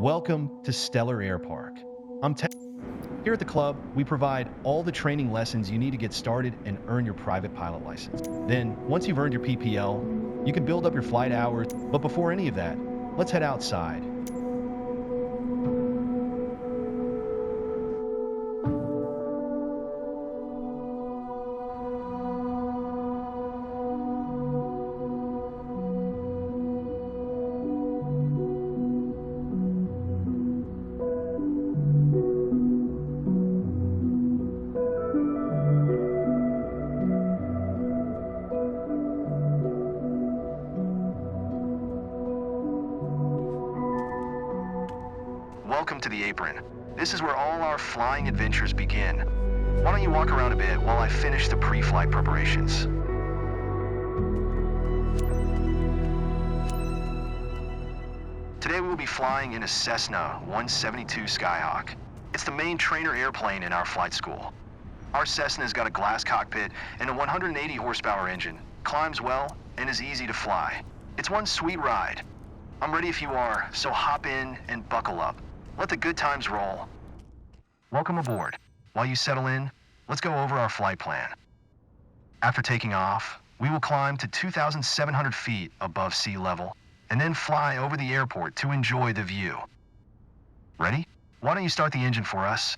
Welcome to Stellar Air Park. I'm Ted. Here at the club, we provide all the training lessons you need to get started and earn your private pilot license. Then, once you've earned your PPL, you can build up your flight hours. But before any of that, let's head outside. Welcome to the apron. This is where all our flying adventures begin. Why don't you walk around a bit while I finish the pre-flight preparations? Today we will be flying in a Cessna 172 Skyhawk. It's the main trainer airplane in our flight school. Our Cessna's got a glass cockpit and a 180 horsepower engine, climbs well, and is easy to fly. It's one sweet ride. I'm ready if you are, so hop in and buckle up. Let the good times roll. Welcome aboard. While you settle in, let's go over our flight plan. After taking off, we will climb to 2,700 feet above sea level and then fly over the airport to enjoy the view. Ready? Why don't you start the engine for us?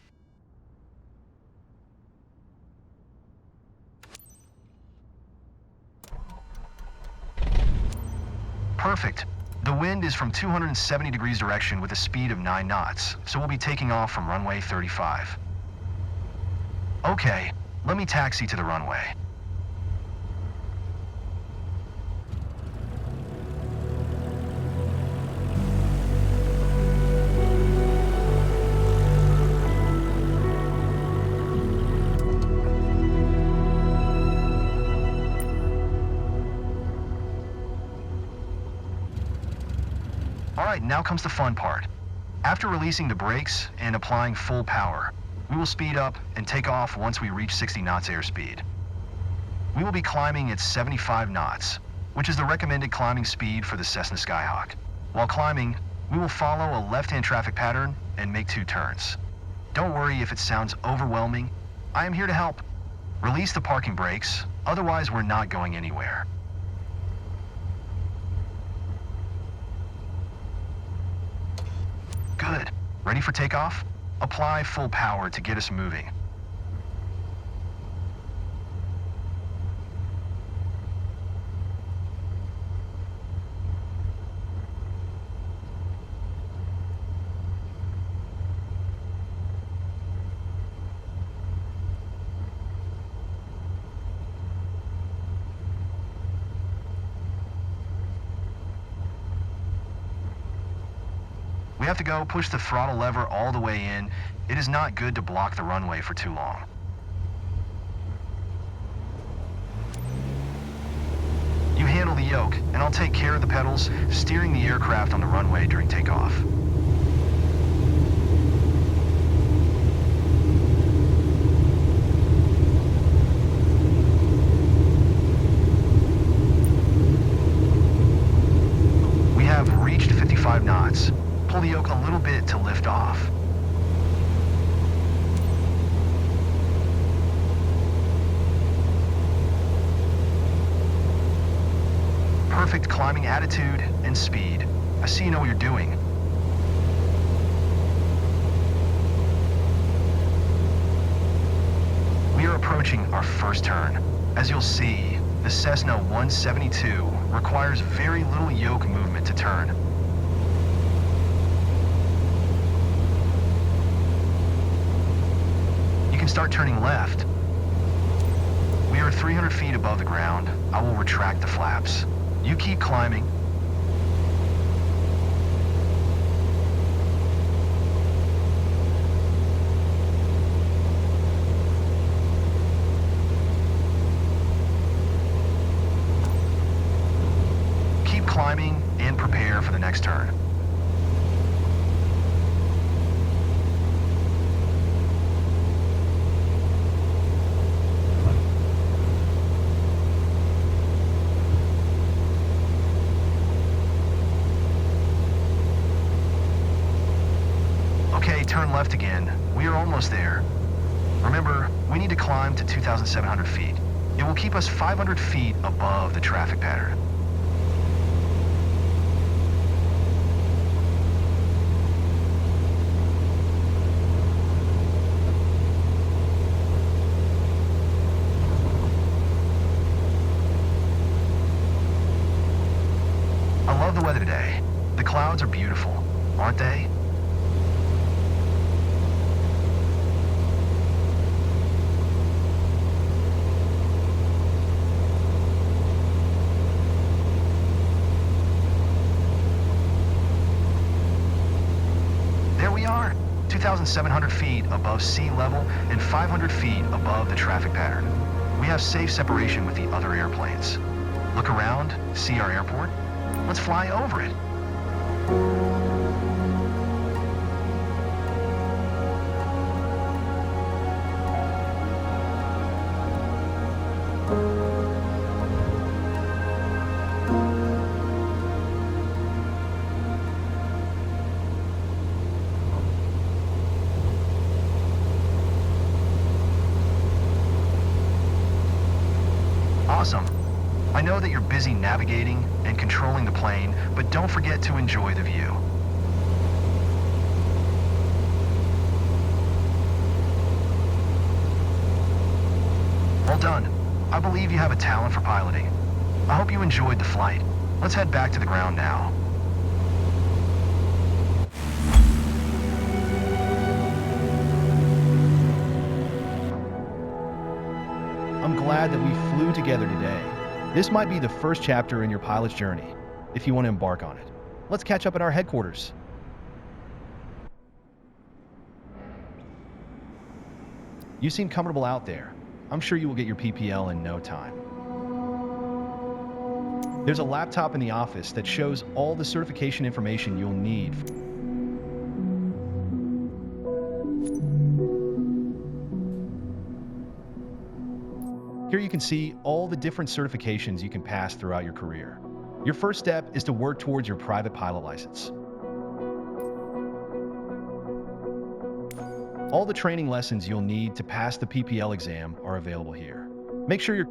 Perfect. The wind is from 270 degrees direction with a speed of 9 knots, so we'll be taking off from runway 35. Okay, let me taxi to the runway. Alright, now comes the fun part. After releasing the brakes and applying full power, we will speed up and take off once we reach 60 knots airspeed. We will be climbing at 75 knots, which is the recommended climbing speed for the Cessna Skyhawk. While climbing, we will follow a left-hand traffic pattern and make 2 turns. Don't worry if it sounds overwhelming. I am here to help. Release the parking brakes, otherwise we're not going anywhere. Good. Ready for takeoff? Apply full power to get us moving. We have to go push the throttle lever all the way in. It is not good to block the runway for too long. You handle the yoke, and I'll take care of the pedals, steering the aircraft on the runway during takeoff. We have reached 55 knots. Pull the yoke a little bit to lift off. Perfect climbing attitude and speed. I see you know what you're doing. We are approaching our first turn. As you'll see, the Cessna 172 requires very little yoke movement to turn. You can start turning left. We are 300 feet above the ground. I will retract the flaps. You keep climbing. Keep climbing and prepare for the next turn. turn left again, we are almost there. Remember, we need to climb to 2,700 feet. It will keep us 500 feet above the traffic pattern. I love the weather today. The clouds are beautiful, aren't they? There we are, 2,700 feet above sea level and 500 feet above the traffic pattern. We have safe separation with the other airplanes. Look around, see our airport? Let's fly over it. Awesome. I know that you're busy navigating and controlling the plane, but don't forget to enjoy the view. Well done. I believe you have a talent for piloting. I hope you enjoyed the flight. Let's head back to the ground now. I'm glad that we flew together today. This might be the first chapter in your pilot's journey, if you want to embark on it. Let's catch up at our headquarters. You seem comfortable out there. I'm sure you will get your PPL in no time. There's a laptop in the office that shows all the certification information you'll need. Here you can see all the different certifications you can pass throughout your career. Your first step is to work towards your private pilot license. All the training lessons you'll need to pass the PPL exam are available here. Make sure you're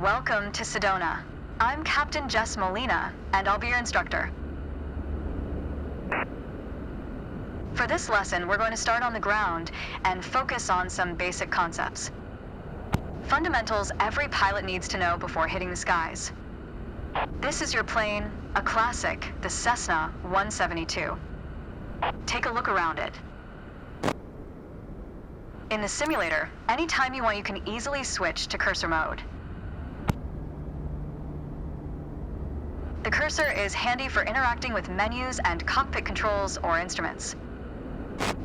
Welcome to Sedona. I'm Captain Jess Molina, and I'll be your instructor. For this lesson, we're going to start on the ground and focus on some basic concepts. Fundamentals every pilot needs to know before hitting the skies. This is your plane, a classic, the Cessna 172. Take a look around it. In the simulator, anytime you want, you can easily switch to cursor mode. The cursor is handy for interacting with menus and cockpit controls or instruments.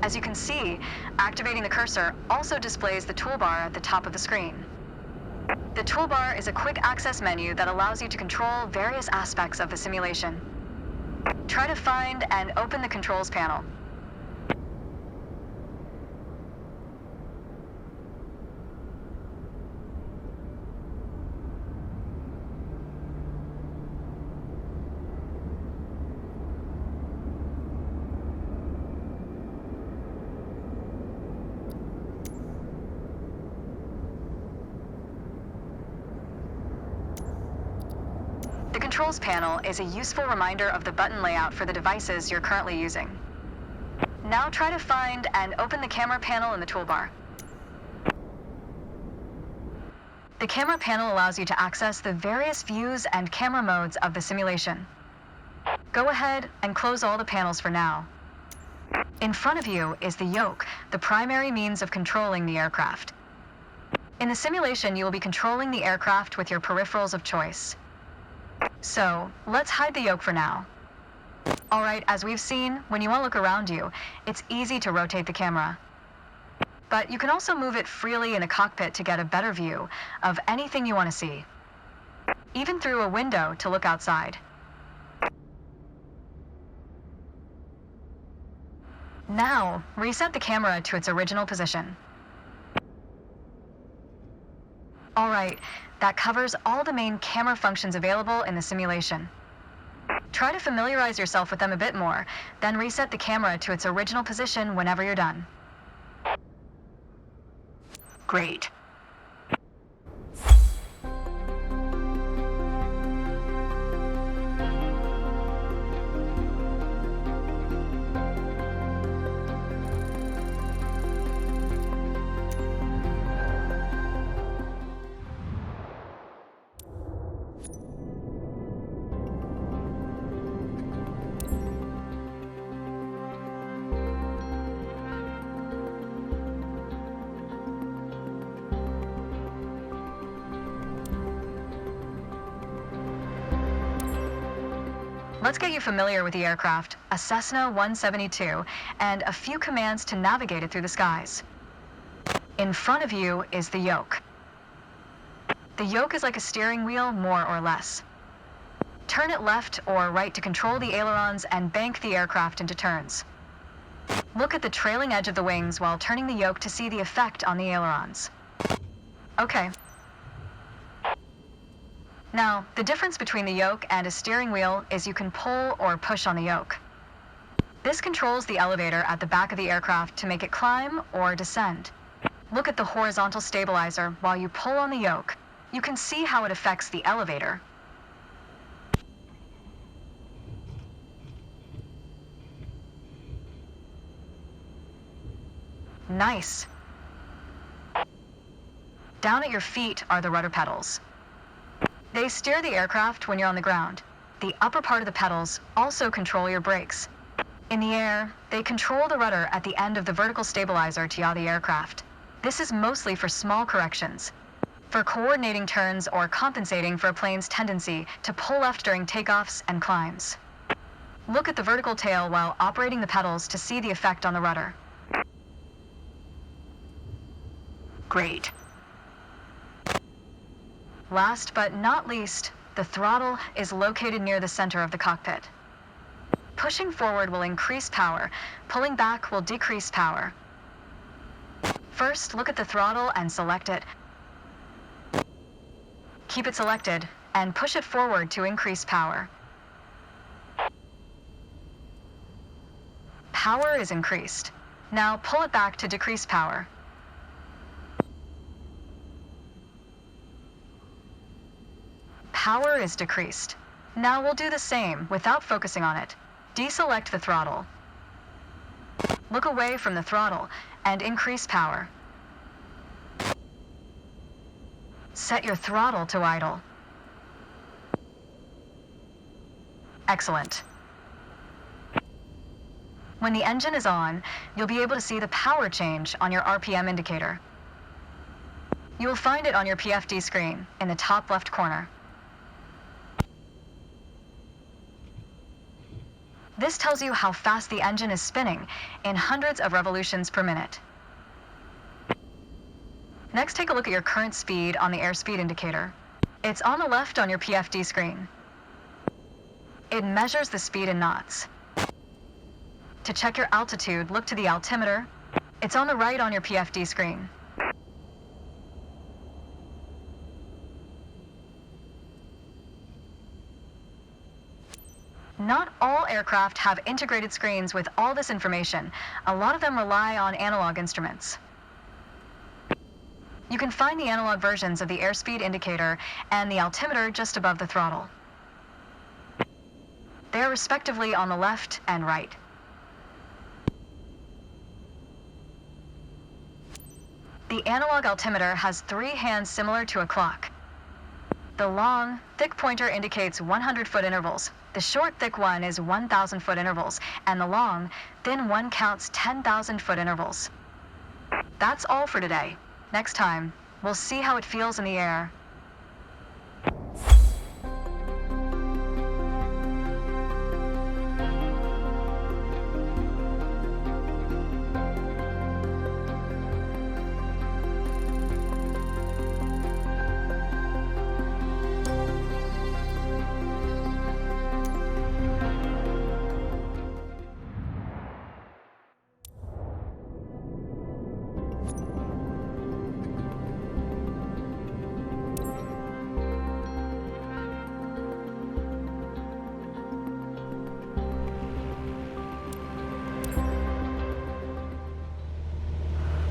As you can see, activating the cursor also displays the toolbar at the top of the screen. The toolbar is a quick access menu that allows you to control various aspects of the simulation. Try to find and open the controls panel. The controls panel is a useful reminder of the button layout for the devices you're currently using. Now try to find and open the camera panel in the toolbar. The camera panel allows you to access the various views and camera modes of the simulation. Go ahead and close all the panels for now. In front of you is the yoke, the primary means of controlling the aircraft. In the simulation, you will be controlling the aircraft with your peripherals of choice. So, let's hide the yoke for now. Alright, as we've seen, when you want to look around you, it's easy to rotate the camera. But you can also move it freely in the cockpit to get a better view of anything you want to see. Even through a window to look outside. Now, reset the camera to its original position. Alright, that covers all the main camera functions available in the simulation. Try to familiarize yourself with them a bit more, then reset the camera to its original position whenever you're done. Great. Let's get you familiar with the aircraft, a Cessna 172, and a few commands to navigate it through the skies. In front of you is the yoke. The yoke is like a steering wheel, more or less. Turn it left or right to control the ailerons and bank the aircraft into turns. Look at the trailing edge of the wings while turning the yoke to see the effect on the ailerons. Okay. Now, the difference between the yoke and a steering wheel is you can pull or push on the yoke. This controls the elevator at the back of the aircraft to make it climb or descend. Look at the horizontal stabilizer while you pull on the yoke. You can see how it affects the elevator. Nice. Down at your feet are the rudder pedals. They steer the aircraft when you're on the ground. The upper part of the pedals also control your brakes. In the air, they control the rudder at the end of the vertical stabilizer to yaw the aircraft. This is mostly for small corrections, for coordinating turns or compensating for a plane's tendency to pull left during takeoffs and climbs. Look at the vertical tail while operating the pedals to see the effect on the rudder. Great. Last but not least, the throttle is located near the center of the cockpit. Pushing forward will increase power, pulling back will decrease power. First, look at the throttle and select it. Keep it selected and push it forward to increase power. Power is increased. Now pull it back to decrease power. Power is decreased. Now we'll do the same without focusing on it. Deselect the throttle. Look away from the throttle and increase power. Set your throttle to idle. Excellent. When the engine is on, you'll be able to see the power change on your RPM indicator. You will find it on your PFD screen in the top left corner. This tells you how fast the engine is spinning in hundreds of revolutions per minute. Next, take a look at your current speed on the airspeed indicator. It's on the left on your PFD screen. It measures the speed in knots. To check your altitude, look to the altimeter. It's on the right on your PFD screen. Not all aircraft have integrated screens with all this information. A lot of them rely on analog instruments. You can find the analog versions of the airspeed indicator and the altimeter just above the throttle. They are respectively on the left and right. The The analog altimeter has 3 hands similar to a clock. The long, thick pointer indicates 100-foot intervals. The short, thick one is 1,000-foot intervals, and the long, thin one counts 10,000-foot intervals. That's all for today. Next time, we'll see how it feels in the air.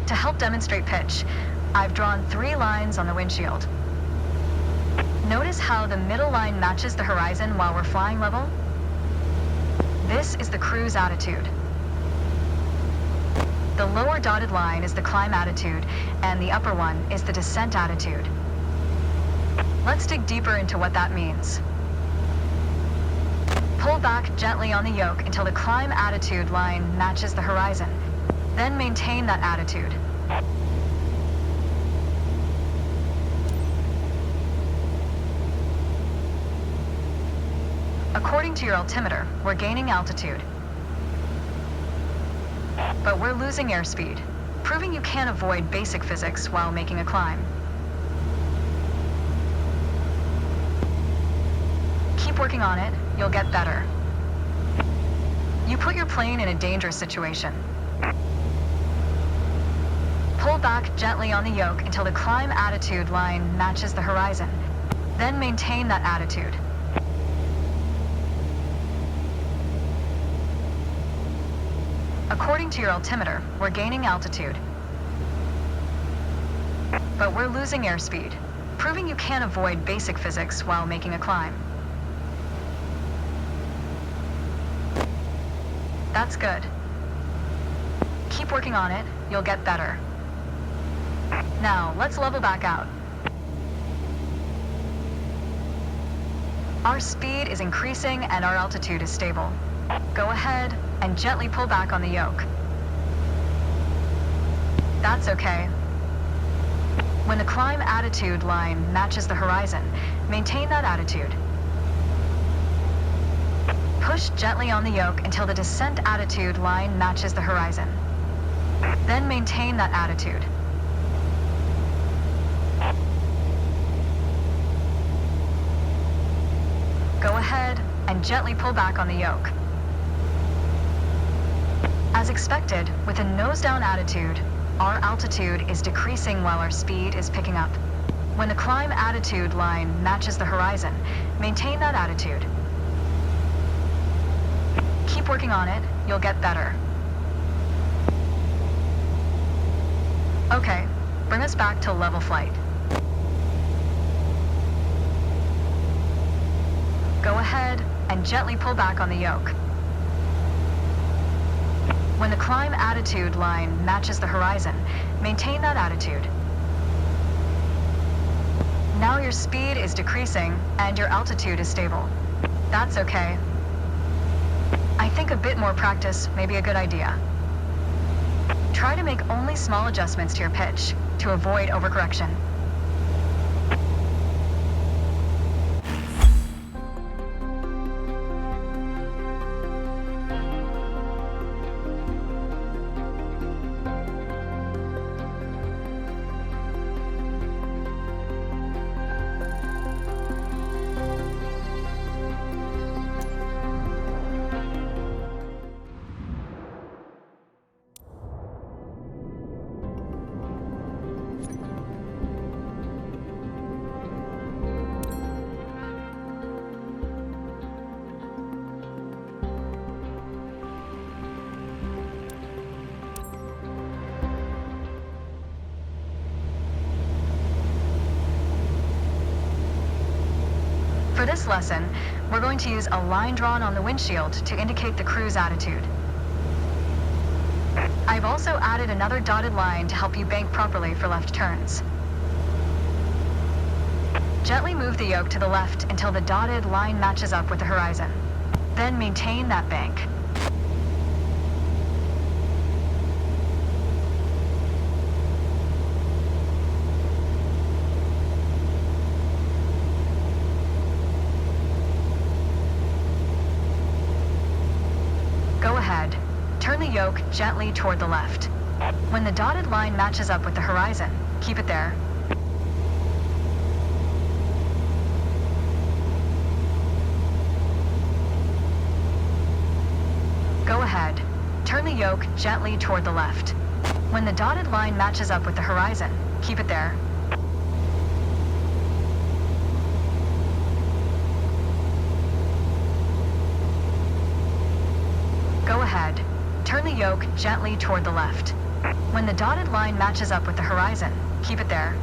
To help demonstrate pitch, I've drawn 3 lines on the windshield. Notice how the middle line matches the horizon while we're flying level? This is the cruise attitude. The lower dotted line is the climb attitude, and the upper one is the descent attitude. Let's dig deeper into what that means. Pull back gently on the yoke until the climb attitude line matches the horizon. Then maintain that attitude. According to your altimeter, we're gaining altitude. But we're losing airspeed, proving you can't avoid basic physics while making a climb. Keep working on it, you'll get better. You put your plane in a dangerous situation. Pull back gently on the yoke until the climb attitude line matches the horizon. Then maintain that attitude. According to your altimeter, we're gaining altitude. But we're losing airspeed, proving you can't avoid basic physics while making a climb. That's good. Keep working on it, you'll get better. Now, let's level back out. Our speed is increasing and our altitude is stable. Go ahead and gently pull back on the yoke. That's okay. When the climb attitude line matches the horizon, maintain that attitude. Push gently on the yoke until the descent attitude line matches the horizon. Then maintain that attitude. Go ahead and gently pull back on the yoke. As expected, with a nose-down attitude, our altitude is decreasing while our speed is picking up. When the climb attitude line matches the horizon, maintain that attitude. Keep working on it, you'll get better. Okay, bring us back to level flight. Go ahead and gently pull back on the yoke. When the climb attitude line matches the horizon, maintain that attitude. Now your speed is decreasing and your altitude is stable. That's okay. I think a bit more practice may be a good idea. Try to make only small adjustments to your pitch to avoid overcorrection. For this lesson, we're going to use a line drawn on the windshield to indicate the cruise attitude. I've also added another dotted line to help you bank properly for left turns. Gently move the yoke to the left until the dotted line matches up with the horizon. Then maintain that bank. Go ahead. Turn the yoke gently toward the left. When the dotted line matches up with the horizon, keep it there. Go ahead. Turn the yoke gently toward the left. When the dotted line matches up with the horizon, keep it there. Go ahead. Turn the yoke gently toward the left. When the dotted line matches up with the horizon, keep it there.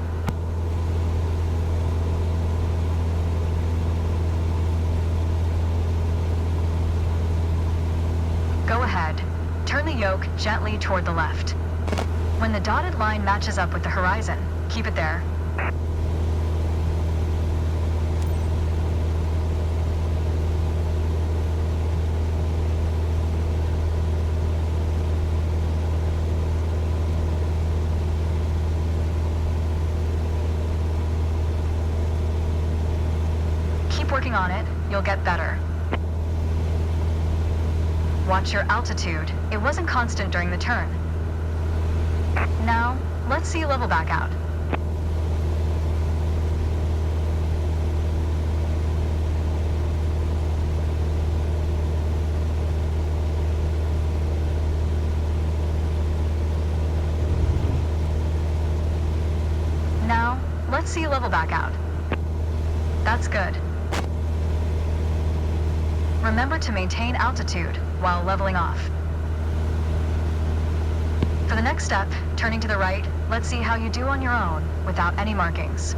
Go ahead. Turn the yoke gently toward the left. When the dotted line matches up with the horizon, keep it there. Keep working on it, you'll get better. Watch your altitude. It wasn't constant during the turn. Now, let's see you level back out. Now, let's see you level back out. That's good. Remember to maintain altitude while leveling off. For the next step, turning to the right, let's see how you do on your own without any markings.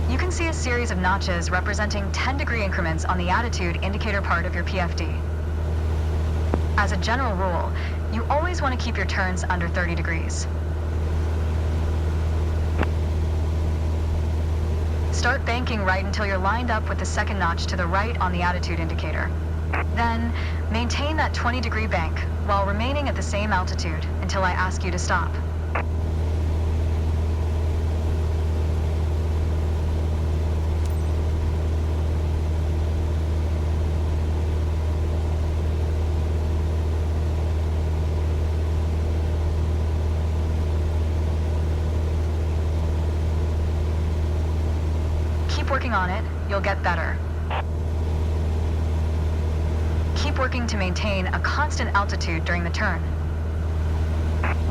You can see a series of notches representing 10-degree increments on the attitude indicator part of your PFD. As a general rule, you always want to keep your turns under 30 degrees. Start banking right until you're lined up with the second notch to the right on the attitude indicator. Then, maintain that 20-degree bank while remaining at the same altitude until I ask you to stop. Keep working on it, you'll get better. Keep working to maintain a constant altitude during the turn.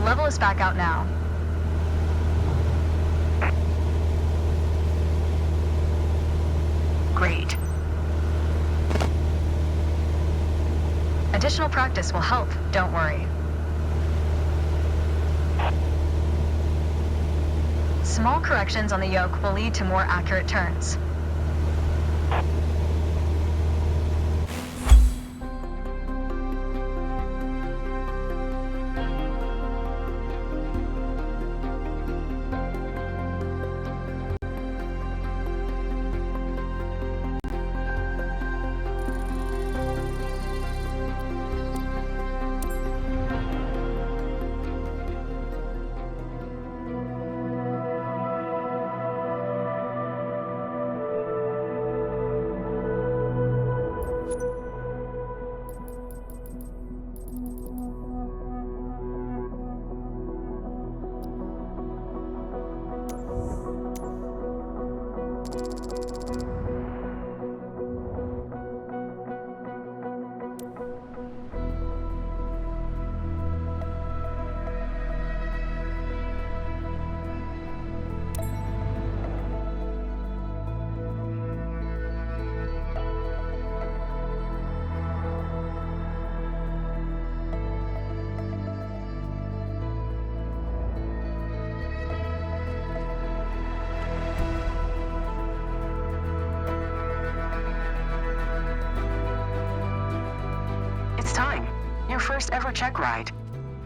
Level us back out now. Great. Additional practice will help, don't worry. Small corrections on the yoke will lead to more accurate turns. It's time. Your first ever check ride.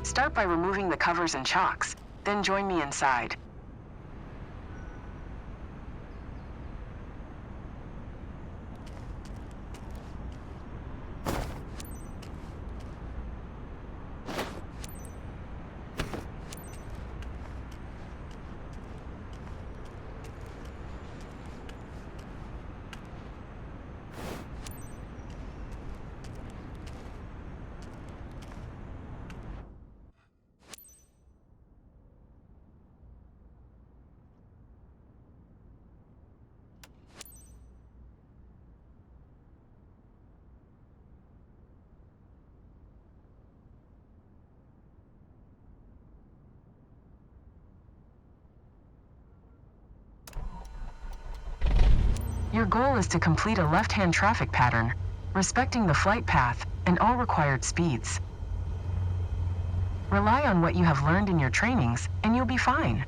Start by removing the covers and chocks, then join me inside. Your goal is to complete a left-hand traffic pattern, respecting the flight path and all required speeds. Rely on what you have learned in your trainings, and you'll be fine.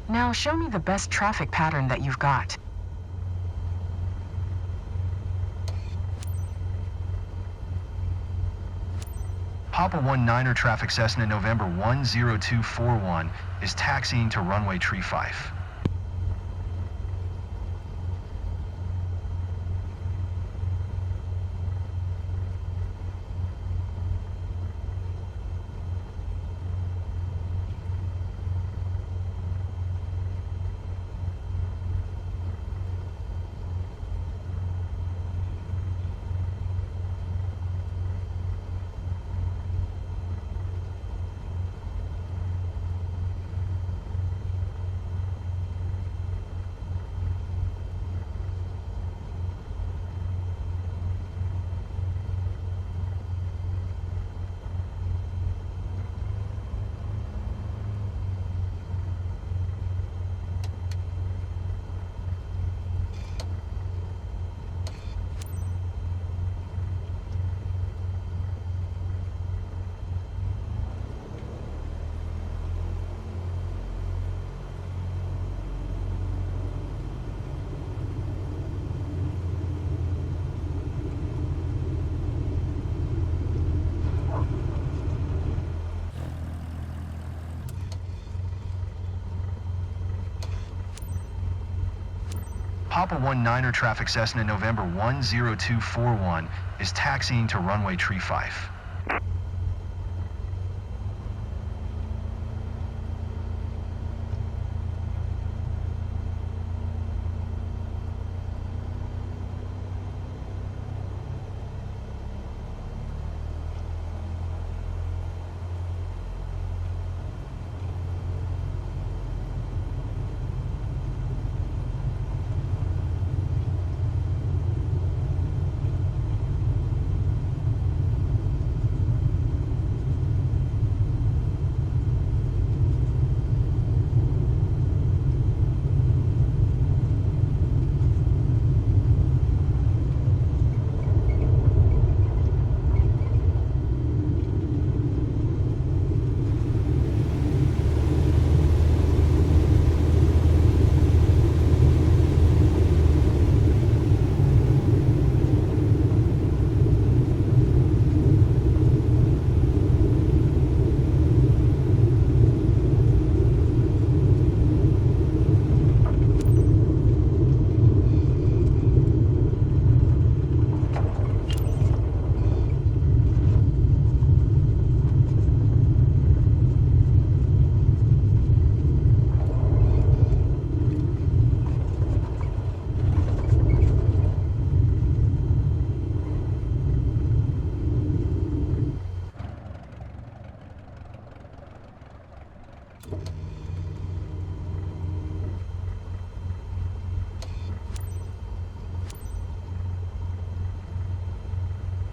Now show me the best traffic pattern that you've got. Papa 19er traffic Cessna November 10241 is taxiing to runway tree 5. Papa 19er traffic Cessna November 10241 is taxiing to runway tree 5.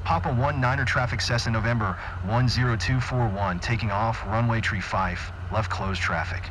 Papa 19er traffic Cessna November 10241 taking off runway tree 5, left closed traffic.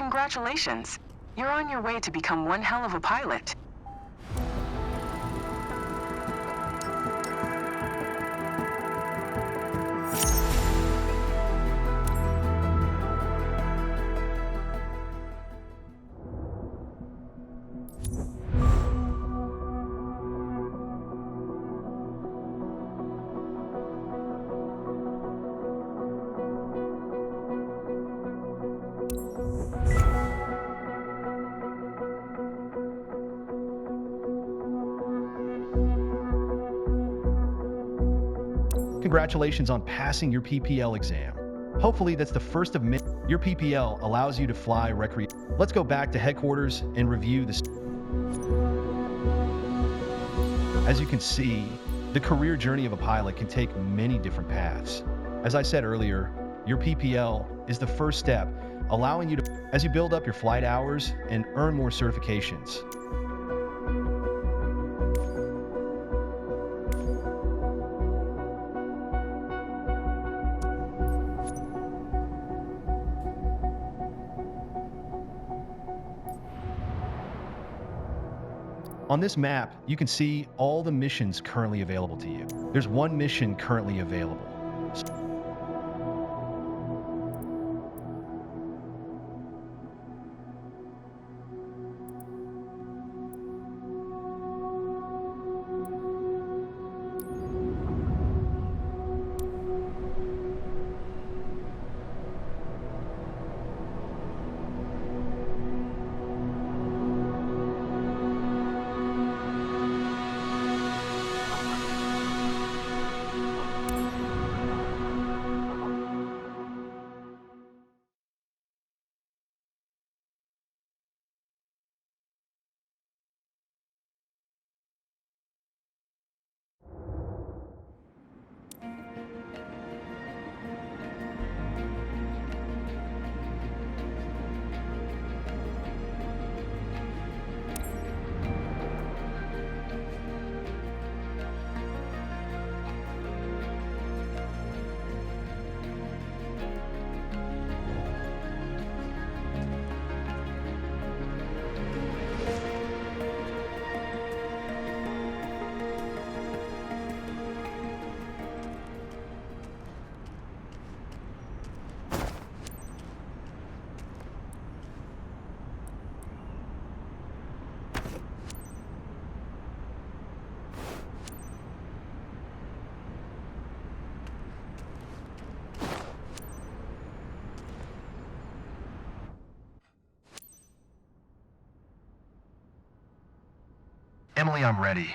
Congratulations. You're on your way to become one hell of a pilot. Congratulations on passing your PPL exam. Hopefully that's the first of many. Your PPL allows you to fly recreation. Let's go back to headquarters and review this. As you can see, the career journey of a pilot can take many different paths. As I said earlier, your PPL is the first step, allowing you to, as you build up your flight hours and earn more certifications. On this map, you can see all the missions currently available to you. There's one mission currently available. Emily, I'm ready.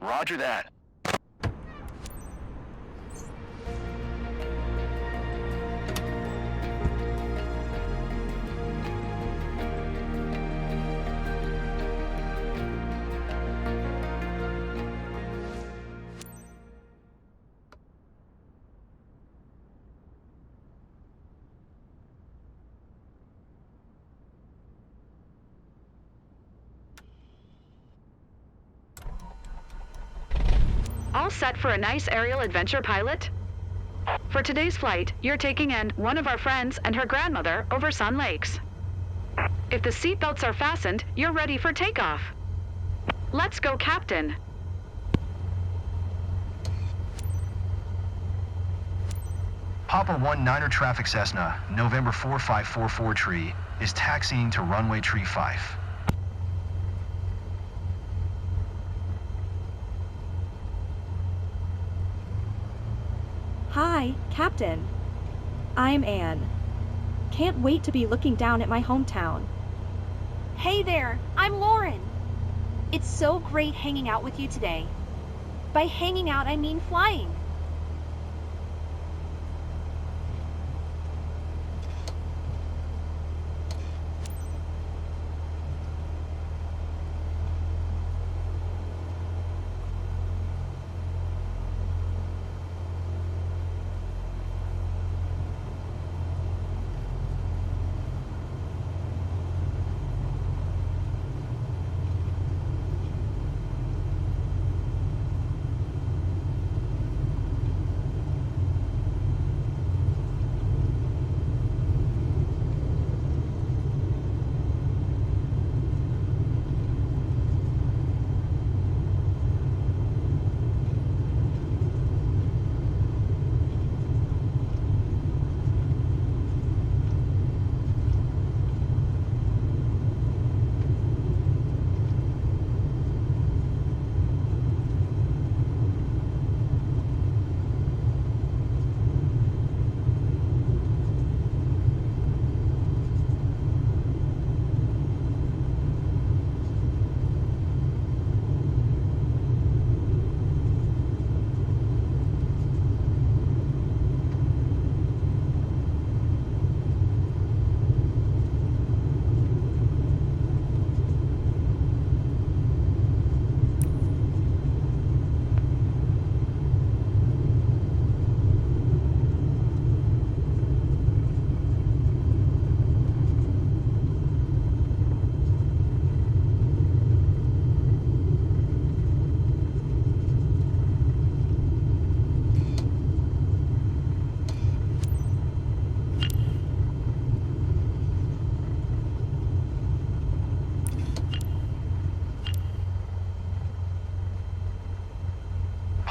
Roger that. All set for a nice aerial adventure, pilot? For today's flight, you're taking in one of our friends and her grandmother over Sun Lakes. If the seatbelts are fastened, you're ready for takeoff. Let's go, Captain. Papa 19er traffic Cessna, November 4544 tree, is taxiing to runway tree 5. Hi, Captain. I'm Anne. Can't wait to be looking down at my hometown. Hey there, I'm Lauren. It's so great hanging out with you today. By hanging out, I mean flying.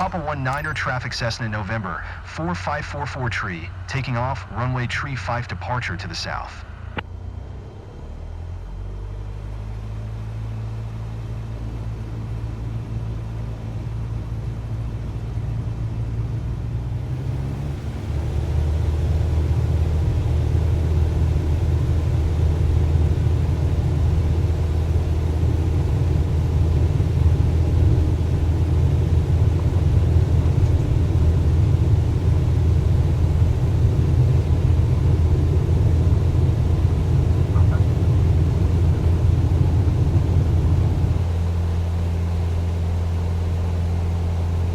Papa 19er traffic Cessna November, 4544 tree, taking off, runway tree 5 departure to the south.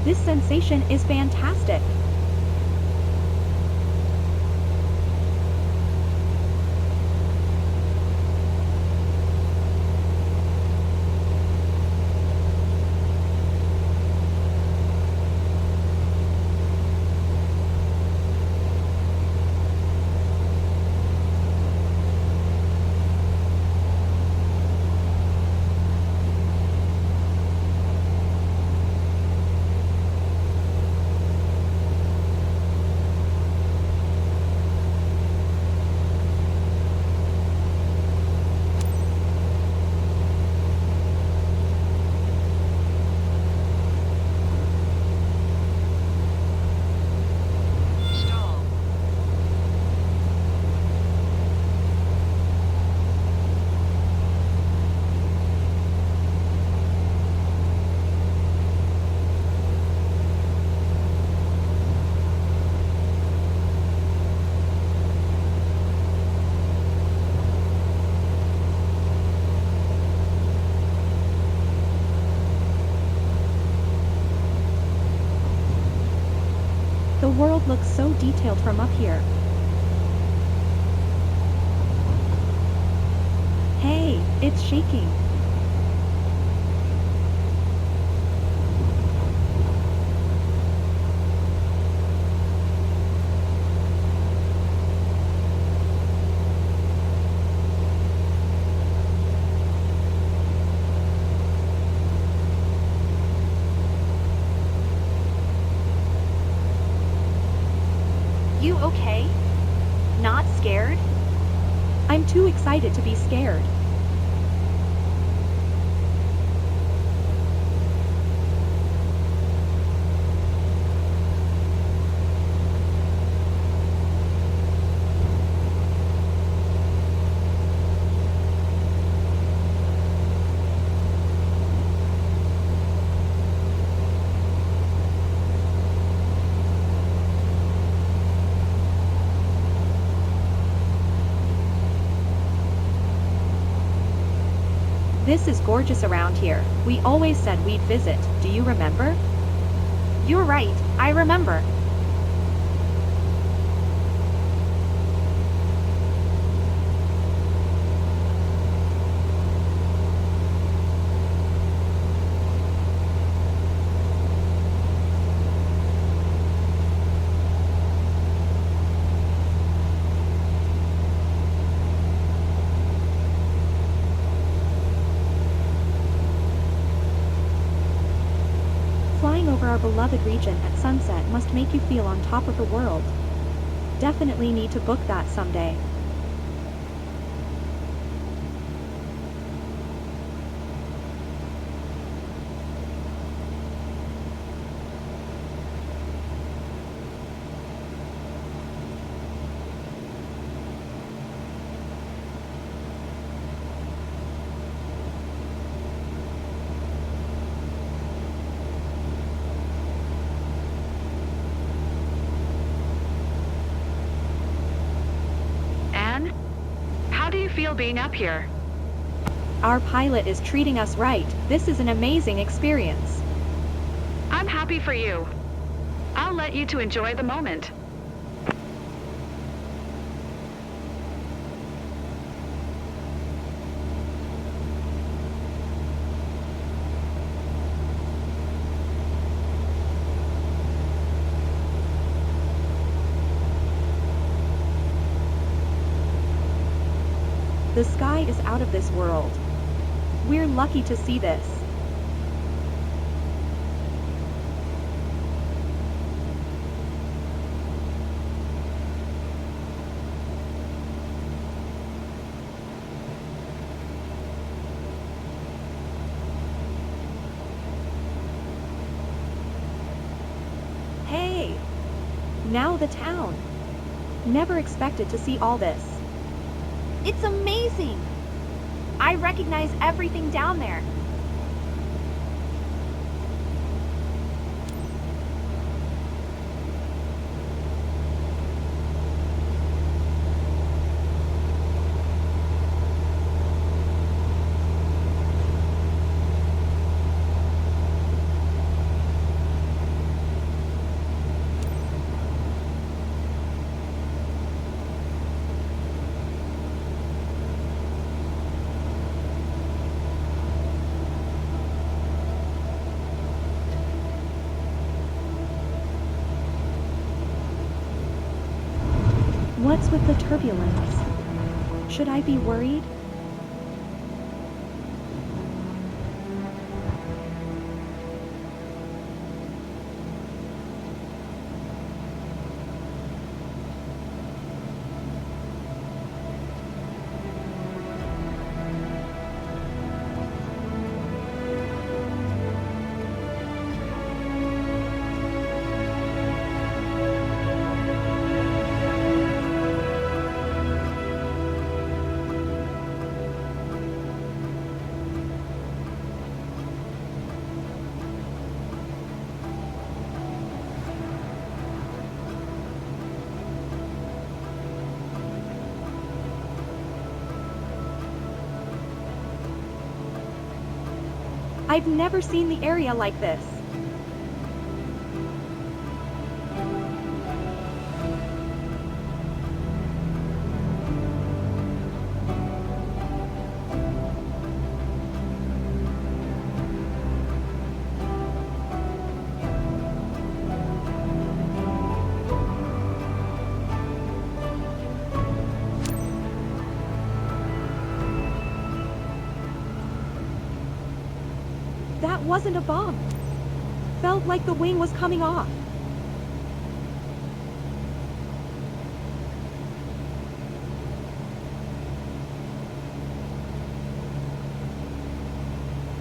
This sensation is fantastic. The world looks so detailed from up here. Hey, it's shaking. You okay? Not scared? I'm too excited to be scared. This is gorgeous around here. We always said we'd visit, do you remember? You're right, I remember. Flying over our beloved region at sunset must make you feel on top of the world. Definitely need to book that someday. How do you feel being up here? Our pilot is treating us right. This is an amazing experience. I'm happy for you. I'll let you to enjoy the moment. The sky is out of this world. We're lucky to see this. Now the town. Never expected to see all this. It's amazing! I recognize everything down there. What's with the turbulence? Should I be worried? I've never seen the area like this. That wasn't a bomb. Felt like the wing was coming off.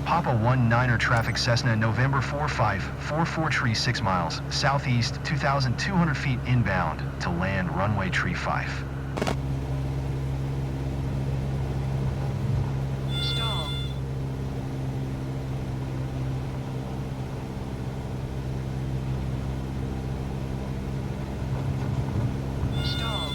Papa 19er traffic Cessna November 4544 tree 6 miles, southeast 2,200 feet inbound to land runway tree 5. Stall. Stall.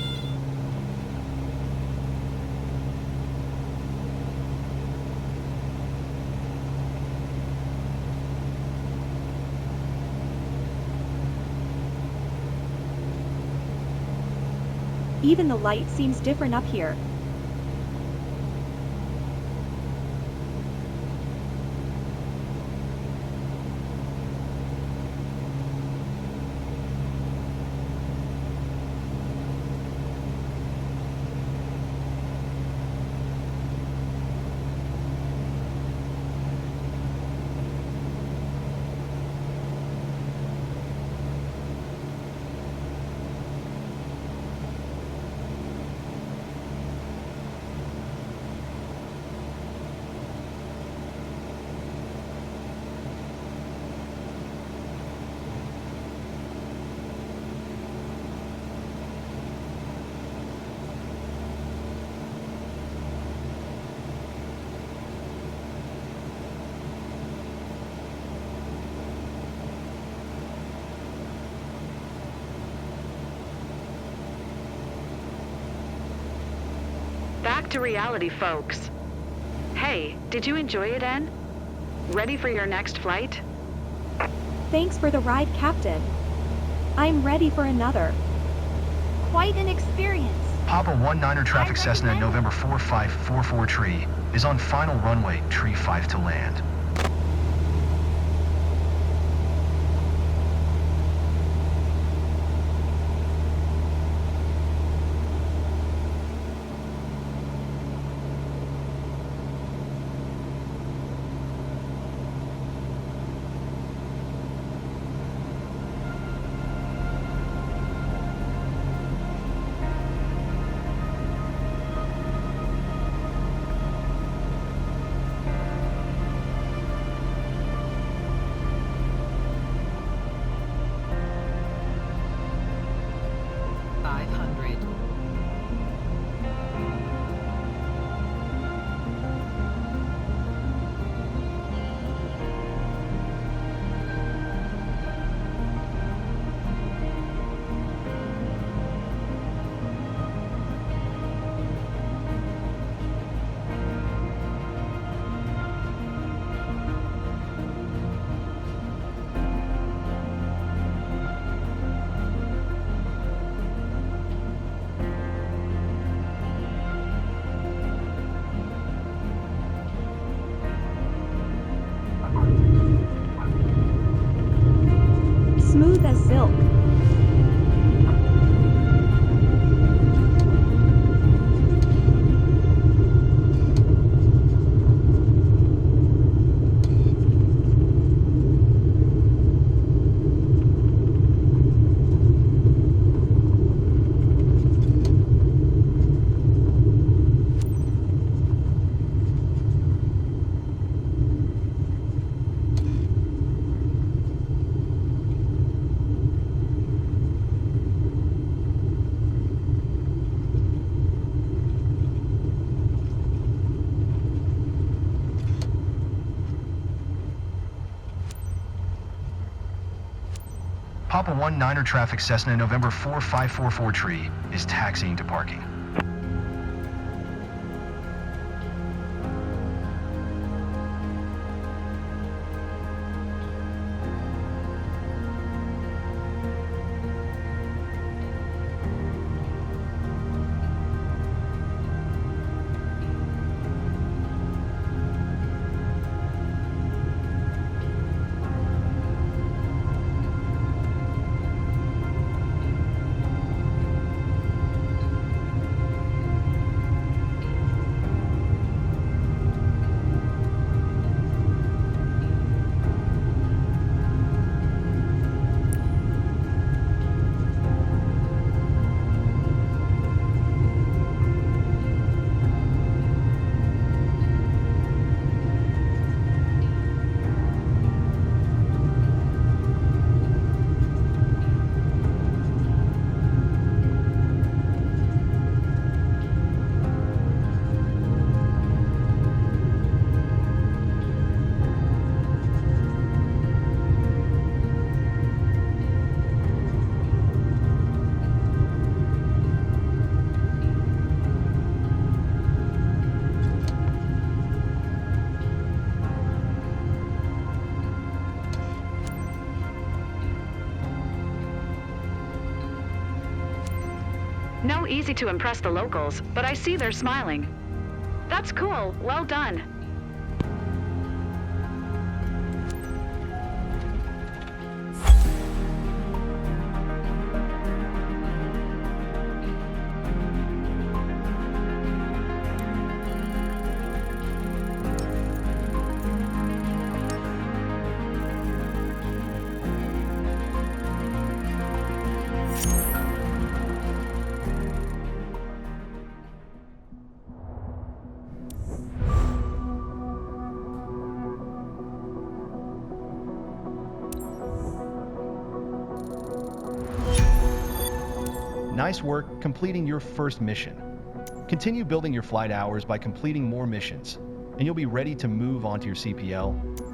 Even the light seems different up here. Back to reality, folks. Hey, did you enjoy it, En? Ready for your next flight? Thanks for the ride, Captain. I'm ready for another. Quite an experience. Papa 19er traffic Cessna November 4544 tree is on final runway tree 5 to land. Papa 19er traffic Cessna November 4544 tree is taxiing to parking. No easy to impress the locals, but I see they're smiling. That's cool. Well done. Nice work completing your first mission. Continue building your flight hours by completing more missions, and you'll be ready to move on to your CPL